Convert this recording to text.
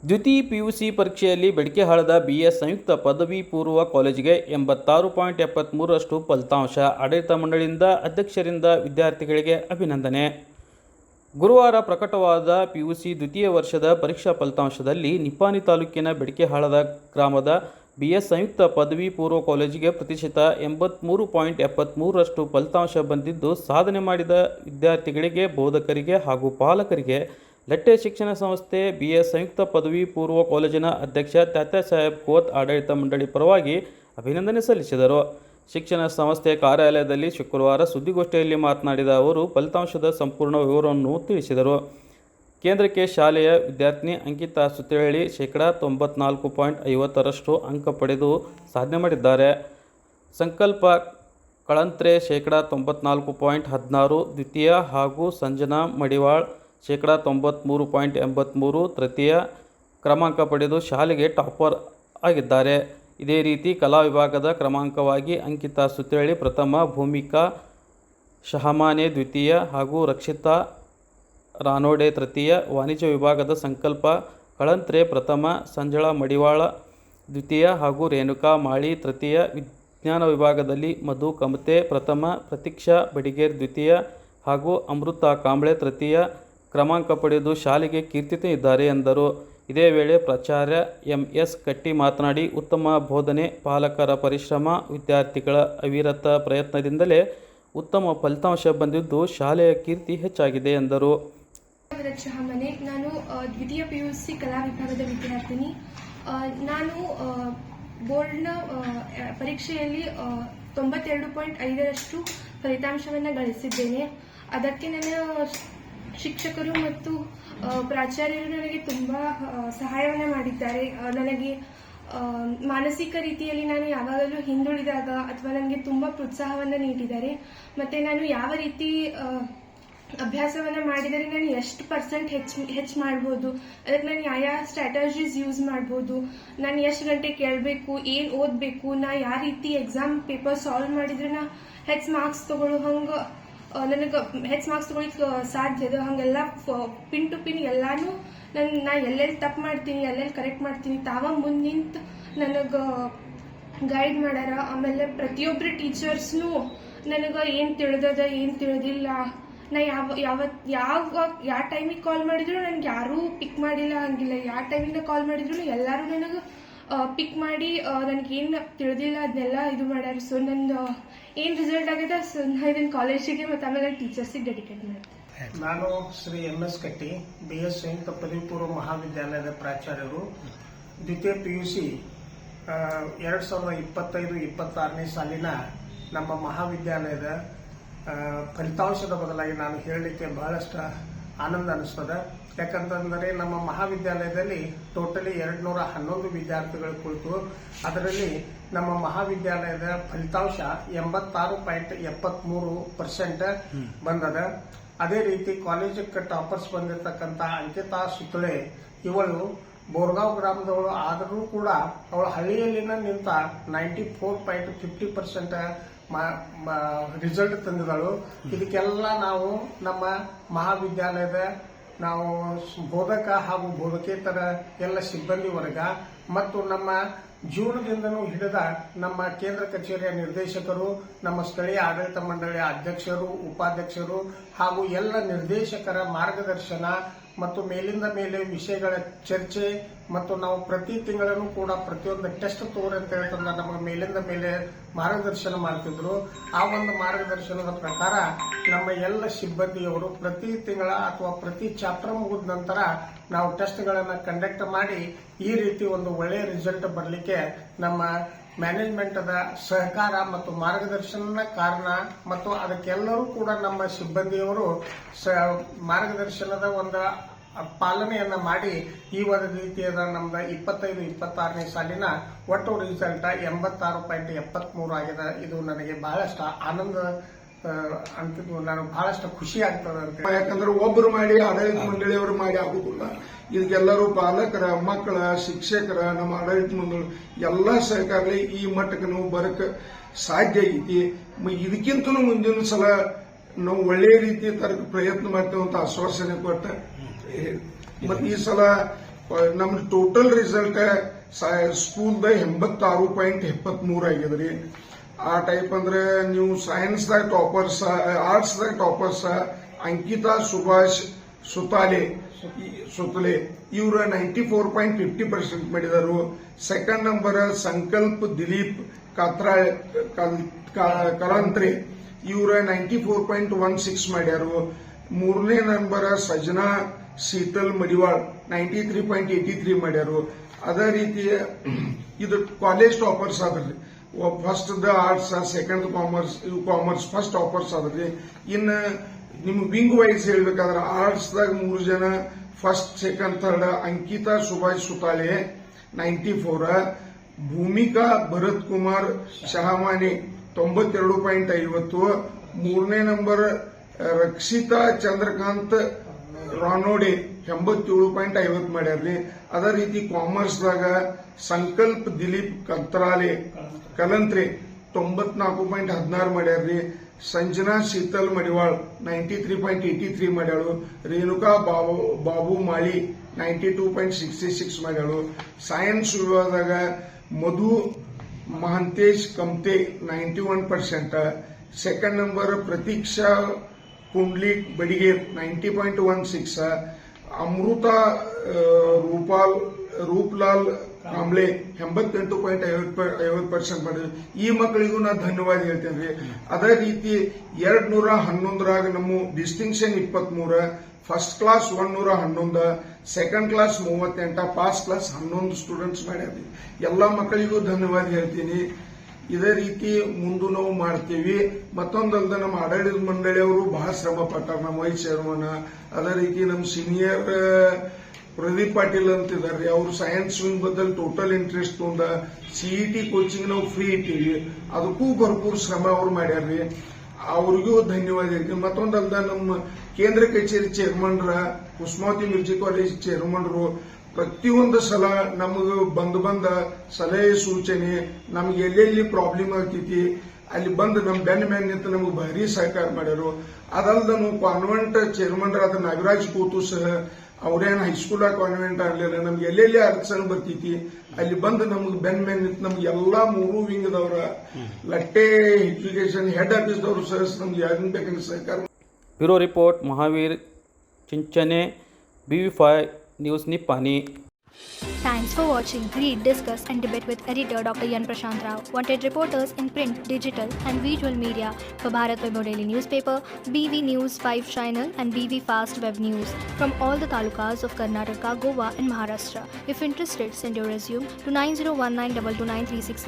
ದ್ವಿತೀಯ ಪಿಯುಸಿ ಪರೀಕ್ಷೆಯಲ್ಲಿ ಬೆಡಕೆಹಾಳದ ಬಿಎಸ್ ಸಂಯುಕ್ತ ಪದವಿ ಪೂರ್ವ ಕಾಲೇಜಿಗೆ 86.73ರಷ್ಟು ಫಲಿತಾಂಶ. ಆಡಳಿತ ಮಂಡಳಿಯಿಂದ ಅಧ್ಯಕ್ಷರಿಂದ ವಿದ್ಯಾರ್ಥಿಗಳಿಗೆ ಅಭಿನಂದನೆ. ಗುರುವಾರ ಪ್ರಕಟವಾದ ಪಿಯುಸಿ ದ್ವಿತೀಯ ವರ್ಷದ ಪರೀಕ್ಷಾ ಫಲಿತಾಂಶದಲ್ಲಿ ನಿಪ್ಪಾಣಿ ತಾಲೂಕಿನ ಬೆಡಕೆಹಾಳದ ಗ್ರಾಮದ ಬಿಎಸ್ ಸಂಯುಕ್ತ ಪದವಿ ಪೂರ್ವ ಕಾಲೇಜಿಗೆ ಪ್ರತಿಶತ 83.73ರಷ್ಟು ಫಲಿತಾಂಶ ಬಂದಿದ್ದು, ಸಾಧನೆ ಮಾಡಿದ ವಿದ್ಯಾರ್ಥಿಗಳಿಗೆ, ಬೋಧಕರಿಗೆ ಹಾಗೂ ಪಾಲಕರಿಗೆ ಲಟ್ಟೆ ಶಿಕ್ಷಣ ಸಂಸ್ಥೆ ಬಿಎಸ್ ಸಂಯುಕ್ತ ಪದವಿ ಪೂರ್ವ ಕಾಲೇಜಿನ ಅಧ್ಯಕ್ಷ ತಾತ್ಯಾಸಾಹೇಬ್ ಕೋತ್ ಆಡಳಿತ ಮಂಡಳಿ ಪರವಾಗಿ ಅಭಿನಂದನೆ ಸಲ್ಲಿಸಿದರು. ಶಿಕ್ಷಣ ಸಂಸ್ಥೆ ಕಾರ್ಯಾಲಯದಲ್ಲಿ ಶುಕ್ರವಾರ ಸುದ್ದಿಗೋಷ್ಠಿಯಲ್ಲಿ ಮಾತನಾಡಿದ ಅವರು ಫಲಿತಾಂಶದ ಸಂಪೂರ್ಣ ವಿವರವನ್ನು ತಿಳಿಸಿದರು. ಕೇಂದ್ರಕ್ಕೆ ಶಾಲೆಯ ವಿದ್ಯಾರ್ಥಿನಿ ಅಂಕಿತಾ ಸುತ್ತೇಳಿ 94.50ರಷ್ಟು ಅಂಕ ಪಡೆದು ಸಾಧನೆ ಮಾಡಿದ್ದಾರೆ. ಸಂಕಲ್ಪ ಕಳಂತ್ರೆ 94.16 ದ್ವಿತೀಯ ಹಾಗೂ ಸಂಜನಾ ಮಡಿವಾಳ್ 93.83 ತೃತೀಯ ಕ್ರಮಾಂಕ ಪಡೆದು ಶಾಲೆಗೆ ಟಾಪರ್ ಆಗಿದ್ದಾರೆ. ಇದೇ ರೀತಿ ಕಲಾ ವಿಭಾಗದ ಕ್ರಮಾಂಕವಾಗಿ ಅಂಕಿತಾ ಸುತ್ತೇಳಿ ಪ್ರಥಮ, ಭೂಮಿಕಾ ಶಹಮಾನೆ ದ್ವಿತೀಯ ಹಾಗೂ ರಕ್ಷಿತಾ ರಾನೋಡೆ ತೃತೀಯ, ವಾಣಿಜ್ಯ ವಿಭಾಗದ ಸಂಕಲ್ಪ ಕಳಂತ್ರೆ ಪ್ರಥಮ, ಸಂಜಳಾ ಮಡಿವಾಳ ದ್ವಿತೀಯ ಹಾಗೂ ರೇಣುಕಾ ಮಾಳಿ ತೃತೀಯ, ವಿಜ್ಞಾನ ವಿಭಾಗದಲ್ಲಿ ಮಧು ಕಮತೆ ಪ್ರಥಮ, ಪ್ರತೀಕ್ಷಾ ಬಡಿಗೇರ್ ದ್ವಿತೀಯ ಹಾಗೂ ಅಮೃತ ಕಾಂಬ್ಳೆ ತೃತೀಯ ಕ್ರಮಾಂಕ ಪಡೆದು ಶಾಲೆಗೆ ಕೀರ್ತಿ ತಂದಿದ್ದಾರೆ ಎಂದರು. ಇದೇ ವೇಳೆ ಪ್ರಾಚಾರ್ಯ ಎಂ.ಎಸ್. ಕಟ್ಟಿ ಮಾತನಾಡಿ, ಉತ್ತಮ ಬೋಧನೆ, ಪಾಲಕರ ಪರಿಶ್ರಮ, ವಿದ್ಯಾರ್ಥಿಗಳ ಅವಿರತ ಪ್ರಯತ್ನದಿಂದಲೇ ಉತ್ತಮ ಫಲಿತಾಂಶ ಬಂದಿದ್ದು ಶಾಲೆಯ ಕೀರ್ತಿ ಹೆಚ್ಚಾಗಿದೆ ಎಂದರು. ನಾನು ದ್ವಿತೀಯ ಪಿಯುಸಿ ಕಲಾ ವಿಭಾಗದ ವಿದ್ಯಾರ್ಥಿನಿ. ನಾನು ಬೋರ್ಡ್ನ ಪರೀಕ್ಷೆಯಲ್ಲಿ 92.5ರಷ್ಟು ಫಲಿತಾಂಶವನ್ನು ಗಳಿಸಿದ್ದೇನೆ. ಅದಕ್ಕೆ ನನ್ನ ಶಿಕ್ಷಕರು ಮತ್ತು ಪ್ರಾಚಾರ್ಯರು ನನಗೆ ತುಂಬ ಸಹಾಯವನ್ನು ಮಾಡಿದ್ದಾರೆ. ನನಗೆ ಮಾನಸಿಕ ರೀತಿಯಲ್ಲಿ ನಾನು ಯಾವಾಗಲೂ ಹಿಂದುಳಿದಾಗ ಅಥವಾ ನನಗೆ ತುಂಬ ಪ್ರೋತ್ಸಾಹವನ್ನು ನೀಡಿದ್ದಾರೆ. ಮತ್ತು ನಾನು ಯಾವ ರೀತಿ ಅಭ್ಯಾಸವನ್ನು ಮಾಡಿದರೆ ನಾನು ಎಷ್ಟು ಪರ್ಸೆಂಟ್ ಹೆಚ್ಚು ಮಾಡ್ಬೋದು, ಅದಕ್ಕೆ ನಾನು ಯಾವ ಸ್ಟ್ರಾಟಜೀಸ್ ಯೂಸ್ ಮಾಡ್ಬೋದು, ನಾನು ಎಷ್ಟು ಗಂಟೆ ಕೇಳಬೇಕು, ಏನು ಓದಬೇಕು, ನಾ ಯಾವ ರೀತಿ ಎಕ್ಸಾಮ್ ಪೇಪರ್ ಸಾಲ್ವ್ ಮಾಡಿದ್ರೆ ನಾ ಹೆಚ್ಚು ಮಾರ್ಕ್ಸ್ ತಗೊಳ್ಳೋ ಹಂಗೆ ನನಗೆ ಹೆಚ್ಚು ಮಾರ್ಕ್ಸ್ ತಗೊಳ್ಳಿಕ್ಕೆ ಸಾಧ್ಯ ಇದೆ. ಹಾಗೆಲ್ಲ ಪಿನ್ ಟು ಪಿನ್ ಎಲ್ಲಾನು ನಾ ಎಲ್ಲೆಲ್ಲಿ ತಪ್ಪು ಮಾಡ್ತೀನಿ, ಎಲ್ಲೆಲ್ಲಿ ಕರೆಕ್ಟ್ ಮಾಡ್ತೀನಿ ತಾವ ಮುಂದೆ ನಿಂತು ನನಗೆ ಗೈಡ್ ಮಾಡ್ಯಾರ. ಆಮೇಲೆ ಪ್ರತಿಯೊಬ್ಬರು ಟೀಚರ್ಸ್ನು ನನಗೆ ಏನು ತಿಳಿದದ ಏನು ತಿಳಿದಿಲ್ಲ, ನಾ ಯಾವ ಟೈಮಿಗೆ ಕಾಲ್ ಮಾಡಿದ್ರು ನನಗೆ ಯಾರೂ ಪಿಕ್ ಮಾಡಿಲ್ಲ, ಹಂಗಿಲ್ಲ. ಯಾವ ಟೈಮಿಂದ ಕಾಲ್ ಮಾಡಿದ್ರು ಎಲ್ಲರೂ ನನಗೆ ಪಿಕ್ ಮಾಡಿ ನನಗೇನು ತಿಳಿದಿಲ್ಲ ಅದನ್ನೆಲ್ಲ ಇದು ಮಾಡ್ಯಾರ. ಸೊ ನಂದು ಏನು ರಿಸಲ್ಟ್ ಆಗಿದೆ ಸೊ ನಾ ಇದನ್ನು ಕಾಲೇಜಿಗೆ ಮತ್ತು ಆಮೇಲೆ ಟೀಚರ್ಸಿಗೆ ಡೆಡಿಕೇಟ್ ಮಾಡ್ತೀನಿ. ನಾನು ಶ್ರೀ ಎಂ.ಎಸ್. ಕಟ್ಟಿ, ಬಿಎಸ್ ಸಂಯುಕ್ತ ಪದವಿ ಪೂರ್ವ ಮಹಾವಿದ್ಯಾಲಯದ ಪ್ರಾಚಾರ್ಯರು. ದ್ವಿತೀಯ ಪಿಯುಸಿ 2025-26ನೇ ಸಾಲಿನ ನಮ್ಮ ಮಹಾವಿದ್ಯಾಲಯದ ಫಲಿತಾಂಶದ ಬದಲಾಗಿ ನಾನು ಹೇಳಲಿಕ್ಕೆ ಬಹಳಷ್ಟು ಆನಂದ ಅನಿಸ್ತದೆ. ಯಾಕಂತಂದರೆ ನಮ್ಮ ಮಹಾವಿದ್ಯಾಲಯದಲ್ಲಿ ಟೋಟಲಿ 211 ವಿದ್ಯಾರ್ಥಿಗಳು ಕುಳಿತು ಅದರಲ್ಲಿ ನಮ್ಮ ಮಹಾವಿದ್ಯಾಲಯದ ಫಲಿತಾಂಶ 86.73% ಬಂದದ. ಅದೇ ರೀತಿ ಕಾಲೇಜಕ್ಕೆ ಟಾಪರ್ಸ್ ಬಂದಿರತಕ್ಕಂಥ ಅಂಕಿತಾ ಸುತ್ತಳೆ ಇವಳು ಬೋರ್ಗಾಂವ್ ಗ್ರಾಮದವಳು ಆದರೂ ಕೂಡ ಅವಳು ಹಳ್ಳಿಯಲ್ಲಿನ ನಿಂತ 94.50% ರಿಸಲ್ಟ್ ತಂದಿದಳು. ಇದಕ್ಕೆಲ್ಲ ನಾವು ನಮ್ಮ ಮಹಾವಿದ್ಯಾಲಯದ ನಾವು ಬೋಧಕ ಹಾಗೂ ಬೋಧಕೇತರ ಎಲ್ಲ ಸಿಬ್ಬಂದಿ ವರ್ಗ ಮತ್ತು ನಮ್ಮ ಜೀವನದಿಂದನೂ ಹಿಡಿದ ನಮ್ಮ ಕೇಂದ್ರ ಕಚೇರಿಯ ನಿರ್ದೇಶಕರು, ನಮ್ಮ ಸ್ಥಳೀಯ ಆಡಳಿತ ಮಂಡಳಿಯ ಅಧ್ಯಕ್ಷರು, ಉಪಾಧ್ಯಕ್ಷರು ಹಾಗೂ ಎಲ್ಲ ನಿರ್ದೇಶಕರ ಮಾರ್ಗದರ್ಶನ ಮತ್ತು ಮೇಲಿಂದ ಮೇಲೆ ವಿಷಯಗಳ ಚರ್ಚೆ ಮತ್ತು ನಾವು ಪ್ರತಿ ತಿಂಗಳನ್ನು ಕೂಡ ಪ್ರತಿಯೊಂದು ಟೆಸ್ಟ್ ತೋರಿ ಅಂತ ಹೇಳ್ತಂದ್ರೆ ನಮಗೆ ಮೇಲಿಂದ ಮೇಲೆ ಮಾರ್ಗದರ್ಶನ ಮಾಡ್ತಿದ್ರು. ಆ ಒಂದು ಮಾರ್ಗದರ್ಶನದ ಪ್ರಕಾರ ನಮ್ಮ ಎಲ್ಲ ಸಿಬ್ಬಂದಿಯವರು ಪ್ರತಿ ತಿಂಗಳ ಅಥವಾ ಪ್ರತಿ ಚಾಪ್ಟರ್ ಮುಗಿದ ನಂತರ ನಾವು ಟೆಸ್ಟ್ಗಳನ್ನು ಕಂಡಕ್ಟ್ ಮಾಡಿ ಈ ರೀತಿ ಒಂದು ಒಳ್ಳೆಯ ರಿಸಲ್ಟ್ ಬರಲಿಕ್ಕೆ ನಮ್ಮ ಮ್ಯಾನೇಜ್ಮೆಂಟದ ಸಹಕಾರ ಮತ್ತು ಮಾರ್ಗದರ್ಶನ ಕಾರಣ. ಮತ್ತು ಅದಕ್ಕೆಲ್ಲರೂ ಕೂಡ ನಮ್ಮ ಸಿಬ್ಬಂದಿಯವರು ಮಾರ್ಗದರ್ಶನದ ಒಂದು ಪಾಲನೆಯನ್ನ ಮಾಡಿ ಈ ಒಂದು ರೀತಿಯಾದ ನಮ್ದು 25-26ನೇ ಸಾಲಿನ ಒಟ್ಟು ರಿಸಲ್ಟ್ 86.73 ಆಗಿದೆ. ಇದು ನನಗೆ ಬಹಳಷ್ಟು ಆನಂದ ಅಂತಿದ್ದು, ನಾನು ಬಹಳಷ್ಟು ಖುಷಿ ಆಗ್ತದೆ ಅಂತ. ಯಾಕಂದ್ರೆ ಒಬ್ಬರು ಮಾಡಿ ಆಡಳಿತ ಮಂಡಳಿಯವರು ಮಾಡಿ ಆಗುದಿಲ್ಲ. ಇದಕ್ಕೆಲ್ಲರೂ ಪಾಲಕರ, ಮಕ್ಕಳ, ಶಿಕ್ಷಕರ, ನಮ್ಮ ಆಡಳಿತ ಮಂಡಳಿ ಎಲ್ಲ ಸಹಕಾರ ಈ ಮಟ್ಟಕ್ಕೆ ನಾವು ಬರಕ್ ಸಾಧ್ಯ ಐತಿ. ಇದಕ್ಕಿಂತಲೂ ಮುಂದಿನ ಸಲ ನಾವು ಒಳ್ಳೆಯ ರೀತಿ ತರಕ ಪ್ರಯತ್ನ ಮಾಡ್ತೇವೆ ಅಂತ ಆಶ್ವಾಸನೆ ಕೊಟ್ಟ. ಮತ್ತೆ ಈ ಸಲ ನಮ್ದು ಟೋಟಲ್ ರಿಸಲ್ಟ್ ಸ್ಕೂಲ್ದ 86.73 ಆಗ್ಯದ್ರಿ. ಆ ಟೈಪ್ ಅಂದ್ರೆ ನೀವು ಸೈನ್ಸ್ದಾಗ ಟಾಪರ್ಸ್, ಆರ್ಟ್ಸ್ದಾಗ ಟಾಪರ್ಸ್ ಅಂಕಿತಾ ಸುಭಾಷ್ ಸುತಾಲೆ ಇವ್ರ 94.50% ಮಾಡಿದರು. ಸೆಕೆಂಡ್ ನಂಬರ್ ಸಂಕಲ್ಪ ದಿಲೀಪ್ ಕಲಂತ್ರೆ ಇವ್ರ 94.16 ಮಾಡ್ಯಾರು. ಮೂರನೇ ನಂಬರ್ ಸಜನಾ ಶೀತಲ್ ಮಡಿವಾಳ್ 93.83 ಮಾಡ್ಯಾರು. ಅದೇ ರೀತಿ ಇದು ಕಾಲೇಜ್ ಟಾಪರ್ಸ್ ಆದ್ರಿ. First the arts, second commerce first toppers ಆದ್ರಿ. ಇನ್ನು ನಿಮ್ ವಿಂಗ್ ವೈಸ್ ಹೇಳ್ಬೇಕಾದ್ರೆ ಆರ್ಟ್ಸ್ ದಾಗ 3 ಜನ first, second, third. Ankita Subhash Sutale 94, Bhumika Bharat Kumar Shahamane 92.50, ಮೂರನೇ ನಂಬರ್ ರಕ್ಷಿತಾ ಚಂದ್ರಕಾಂತ್ ರಾನೋಡೆ 87.50 ಮಾಡ್ಯಾರ್ರಿ. ಅದೇ ರೀತಿ ಕಾಮರ್ಸ್ದಾಗ ಸಂಕಲ್ಪ ದಿಲೀಪ್ ಕಲಂತ್ರೆ 94.16 ಮಾಡ್ಯಾರ್ರಿ. ಸಂಜನಾ ಶೀತಲ್ ಮಡಿವಾಳ್ 93.83 ಮಾಡ್ಯಾಳು. ರೇಣುಕಾ ಬಾಬು ಮಾಳಿ 92.66 ಮಾಡ್ಯಾಳು. ಸೈನ್ಸ್ ವಿಭಾಗದಾಗ ಮಧು ಮಹಂತೇಶ್ ಕಮ್ತೆ 91%. Second number Prateeksha Pundlik Badiger 90.16. ಅಮೃತ ರೂಪ್ಲಾಲ್ ಕಾಂಬ್ಳೆ 88.50% ಮಾಡಿದ್ರು. ಈ ಮಕ್ಕಳಿಗೂ ನಾ ಧನ್ಯವಾದ ಹೇಳ್ತೇನೆ. ಅದೇ ರೀತಿ 211ರಾಗ ನಮ್ಮ distinction 23, first class 111, second class 38, pass class 11 students ಮಾಡ್ಯಾರ. ಎಲ್ಲಾ ಮಕ್ಕಳಿಗೂ ಧನ್ಯವಾದ ಹೇಳ್ತೀನಿ. ಇದೇ ರೀತಿ ಮುಂದೆ ನಾವು ಮಾಡ್ತೀವಿ. ಮತ್ತೊಂದಲ್ದ ನಮ್ಮ ಆಡಳಿತ ಮಂಡಳಿಯವರು ಬಹಳ ಶ್ರಮ ಪಟ್ಟಾರ. ನಮ್ಮ ವೈಸ್ ಚೇರ್ಮನ್, ಅದೇ ರೀತಿ ನಮ್ಮ ಸೀನಿಯರ್ ಪ್ರದೀಪ್ ಪಾಟೀಲ್ ಅಂತಿದ್ದಾರೆ. ಅವರು ಸೈನ್ಸ್ ವಿಂಗ್ ಬದಲು ಟೋಟಲ್ ಇಂಟ್ರೆಸ್ಟ್ ತೊಂದ ಸಿಇಟಿ ಕೋಚಿಂಗ್ ನಾವು ಫ್ರೀ ಇಟ್ಟಿವಿ. ಅದಕ್ಕೂ ಭರ್ಪೂರ್ ಶ್ರಮ ಅವ್ರು ಮಾಡ್ಯಾರ್ರಿ. ಅವ್ರಿಗೂ ಧನ್ಯವಾದ ಹೇಳ್ತೀನಿ. ಮತ್ತೊಂದಲ್ದ ನಮ್ಮ ಕೇಂದ್ರ ಕಚೇರಿ ಚೇರ್ಮನ್ರ, ಕುಸ್ಮಾವತಿ ಮ್ಯೂಸಿಕ್ ಕಾಲೇಜ್ ಚೇರ್ಮನ್ರು ಪ್ರತಿಯೊಂದು ಸಲ ನಮಗ ಬಂದ ಸಲಹೆ ಸೂಚನೆ, ನಮ್ಗೆ ಎಲ್ಲೆಲ್ಲಿ ಪ್ರಾಬ್ಲಮ್ ಆಗ್ತೈತಿ ಅಲ್ಲಿ ಬಂದು ನಮ್ ಬೆನ್ನ ಮೇಲೆ ನಿಂತು ನಮಗೆ ಭಾರಿ ಸಹಕಾರ ಮಾಡ್ಯಾರು. ಅದಲ್ದ ನಾವು ಕಾನ್ವೆಂಟ್ ಚೇರ್ಮನ್ರಾದ ನಾಗರಾಜ್ ಕೂತು ಸಹ ಅವ್ರೇನು ಹೈಸ್ಕೂಲ್ ಕಾನ್ವೆಂಟ್ ಆಗ್ಲಿಲ್ಲ, ನಮ್ಗೆ ಎಲ್ಲೆಲ್ಲಿ ಅಡಚಣೆ ಬರ್ತೈತಿ ಅಲ್ಲಿ ಬಂದು ನಮ್ಗೆ ಬೆನ್ನ ಮೇಲೆ ನಿಂತು ನಮ್ಗೆ ಎಲ್ಲಾ 3 ವಿಂಗದವರ ಲಟ್ಟೆ ಎಜುಕೇಶನ್ ಹೆಡ್ ಆಫೀಸ್ದವರು ಸಹ ನಮ್ಗೆ ಯಾರು ಬೇಕಂದ್ರೆ ಸಹಕಾರ. Bureau report Mahavir Chinchane, BV5 news Nippani. Thanks for watching. Read, discuss and debate with editor Dr. Yan Prashant Rao. Wanted reporters in print, digital and visual media for Bharat Vaibhav Daily Newspaper, BV News 5 Channel and BV Fast Web News from all the talukas of Karnataka, Goa and Maharashtra. If interested, send your resume to 9019229369